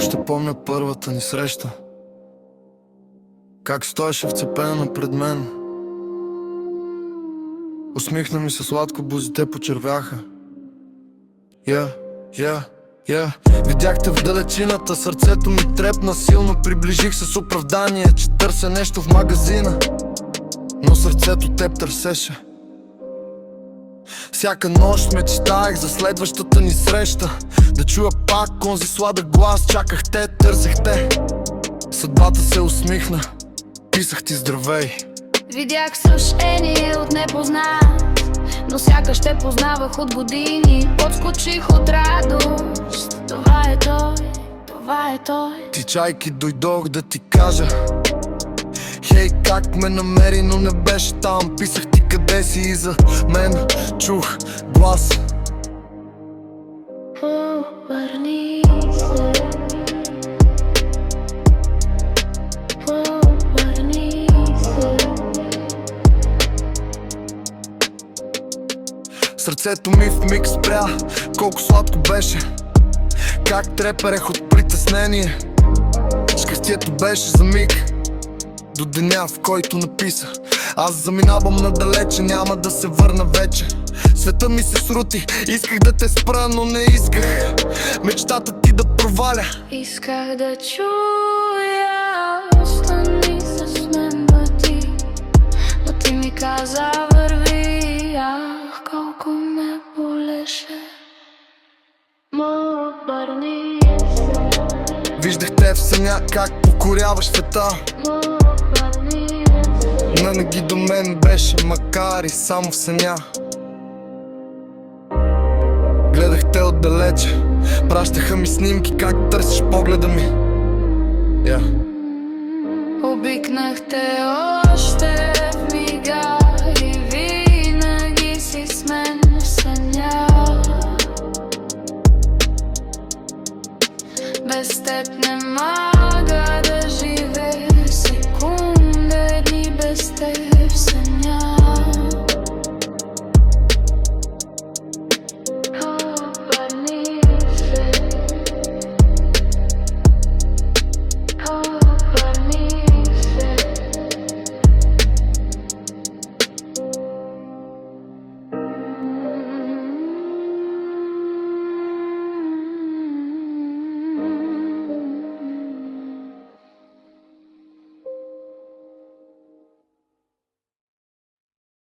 още помня първата ни среща, как стоеше вцепена пред мен. Усмихна ми се сладко, бузите почервяха. Видяхте в далечината, сърцето ми трепна силно. Приближих се с оправдание, че търся нещо в магазина, но сърцето теб търсеше. Всяка нощ мечтаех за следващата ни среща, да чуя пак онзи сладък глас. Чаках те, търсех те. Съдбата се усмихна, писах ти здравей. Видях съжение от непознат, но сякаш те познавах от години. Подскочих от радост. Това е той, това е той. Тичайки дойдох да ти кажа: хей, как ме намери, но не беше там. Писах ти къде си и за мен чух глас. Обърни се, обърни се. Сърцето ми в миг спря, колко сладко беше, как треперех от притеснение. Щастието беше за миг, до деня, в който написах: аз заминавам надалече, няма да се върна вече. Света ми се срути, исках да те спра, но не исках мечтата ти да проваля. Исках да чуя: остани с мен бъди, но ти ми каза: върви. Ах, колко ме болеше. Обърни се. Виждах те в съня, как покоряваш света. Винаги до мен беше, макар и само в съня. Гледах те отдалече, пращаха ми снимки, как търсиш погледа ми. Обикнах те още